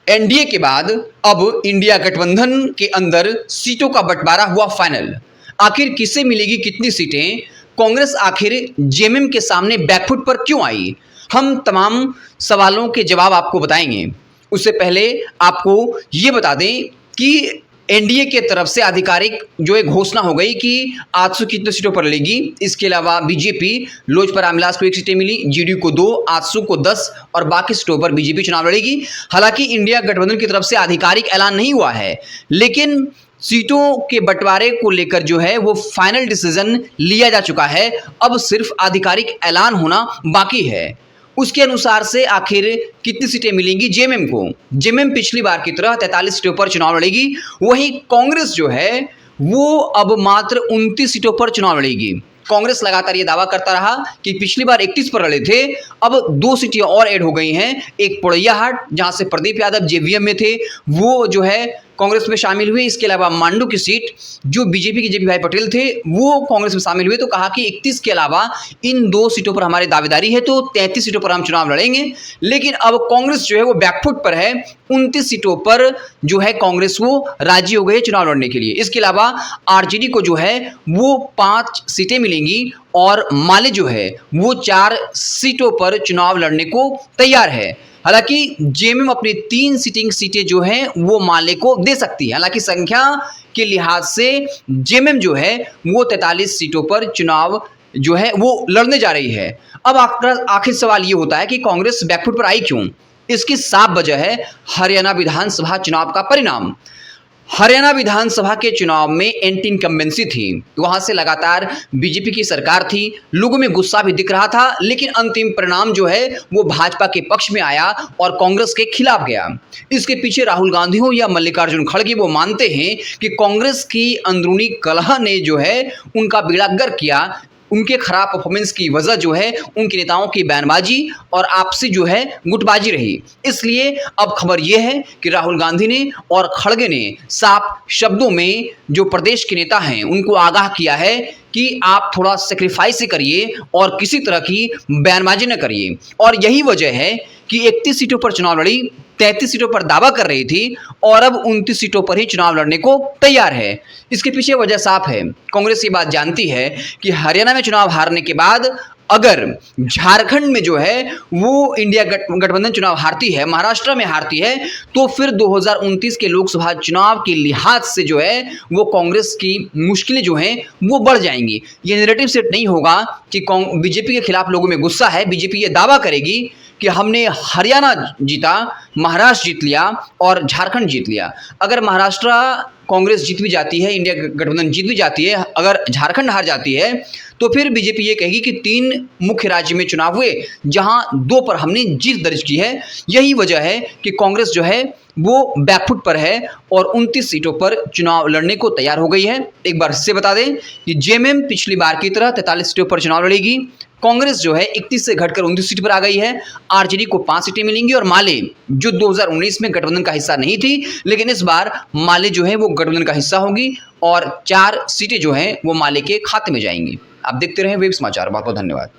NDA के बाद अब इंडिया गठबंधन के अंदर सीटों का बंटवारा हुआ फाइनल। आखिर किसे मिलेगी कितनी सीटें? कांग्रेस आखिर जेएमएम के सामने बैकफुट पर क्यों आई? हम तमाम सवालों के जवाब आपको बताएंगे। उससे पहले आपको ये बता दें कि एनडीए के तरफ से आधिकारिक जो एक घोषणा हो गई कि 800 कितने सीटों पर लेगी। इसके अलावा बीजेपी लोजपा रामविलास को 1 सीटें मिली, जेडीयू को 2, आजसू को 10 और बाकी सीटों पर बीजेपी चुनाव लड़ेगी। हालांकि इंडिया गठबंधन की तरफ से आधिकारिक ऐलान नहीं हुआ है, लेकिन सीटों के बंटवारे को लेकर जो है वो फाइनल डिसीजन लिया जा चुका है। अब सिर्फ आधिकारिक ऐलान होना बाकी है। उसके अनुसार से आखिर कितनी सीटें मिलेंगी जेएमएम को। जेएमएम पिछली बार की तरह 43 सीटों पर चुनाव लड़ेगी। वहीं कांग्रेस जो है वो अब मात्र 29 सीटों पर चुनाव लड़ेगी। कांग्रेस लगातार ये दावा करता रहा कि पिछली बार 31 पर लड़े थे, अब 2 सीटें और ऐड हो गई हैं। एक पोड़ैयाहाट जहां से प्रदीप यादव जेवीएम में थे, वो जो है कांग्रेस में शामिल हुए। इसके अलावा मांडू की सीट जो बीजेपी के जेपी भाई पटेल थे वो कांग्रेस में शामिल हुए। तो कहा कि 31 के अलावा इन 2 सीटों पर हमारी दावेदारी है, तो 33 सीटों पर हम चुनाव लड़ेंगे। लेकिन अब कांग्रेस जो है वो बैकफुट पर है। 29 सीटों पर जो है कांग्रेस वो राजी हो गई है चुनाव लड़ने के लिए। इसके अलावा आरजेडी को जो है वो 5 सीटें मिलेंगी और माले जो है वो 4 सीटों पर चुनाव लड़ने को तैयार है। हालांकि जेएमएम अपनी 3 सिटिंग सीटें जो हैं वो माले को दे सकती है। हालांकि संख्या के लिहाज से जेएमएम जो है वो 43 सीटों पर चुनाव जो है वो लड़ने जा रही है। अब आखिर सवाल ये होता है कि कांग्रेस बैकफुट पर आई क्यों? इसकी साफ वजह है हरियाणा विधानसभा चुनाव का परिणाम। हरियाणा विधानसभा के चुनाव में एंटी इनकम्बेंसी थी, वहां से लगातार बीजेपी की सरकार थी, लोगों में गुस्सा भी दिख रहा था, लेकिन अंतिम परिणाम जो है वो भाजपा के पक्ष में आया और कांग्रेस के खिलाफ गया। इसके पीछे राहुल गांधी हो या मल्लिकार्जुन खड़गे, वो मानते हैं कि कांग्रेस की अंदरूनी कलह ने जो है उनका बेड़ा गर्क किया। उनके खराब परफॉर्मेंस की वजह जो है उनके नेताओं की बयानबाजी और आपसी जो है गुटबाजी रही। इसलिए अब खबर यह है कि राहुल गांधी ने और खड़गे ने साफ शब्दों में जो प्रदेश के नेता हैं उनको आगाह किया है कि आप थोड़ा सेक्रीफाइस करिए और किसी तरह की बयानबाजी न करिए। और यही वजह है कि 31 सीटों पर चुनाव लड़ी, 33 सीटों पर दावा कर रही थी और अब 29 सीटों पर ही चुनाव लड़ने को तैयार है। इसके पीछे वजह साफ है। कांग्रेस ये बात जानती है कि हरियाणा में चुनाव हारने के बाद अगर झारखंड में जो है वो इंडिया गठबंधन चुनाव हारती है, महाराष्ट्र में हारती है, तो फिर 2029 के लोकसभा चुनाव के लिहाज से जो है वो कांग्रेस की मुश्किलें जो हैं वो बढ़ जाएंगी। ये नैरेटिव सेट नहीं होगा कि बीजेपी के खिलाफ लोगों में गुस्सा है। बीजेपी ये दावा करेगी कि हमने हरियाणा जीता, महाराष्ट्र जीत लिया और झारखंड जीत लिया। अगर महाराष्ट्र कांग्रेस जीत भी जाती है, इंडिया गठबंधन जीत भी जाती है, अगर झारखंड हार जाती है, तो फिर बीजेपी ये कहेगी कि 3 मुख्य राज्य में चुनाव हुए जहां 2 पर हमने जीत दर्ज की है। यही वजह है कि कांग्रेस जो है वो बैकफुट पर है और 29 सीटों पर चुनाव लड़ने को तैयार हो गई है। एक बार इससे बता दें कि जेएमएम पिछली बार की तरह 43 सीटों पर चुनाव लड़ेगी। कांग्रेस जो है 31 से घटकर 29 सीट पर आ गई है। आरजेडी को 5 सीटें मिलेंगी और माले जो 2019 में गठबंधन का हिस्सा नहीं थी, लेकिन इस बार माले जो है वो गठबंधन का हिस्सा होगी और 4 सीटें जो हैं वो माले के खाते में जाएंगी। आप देखते रहें वेब समाचार। बहुत बहुत धन्यवाद।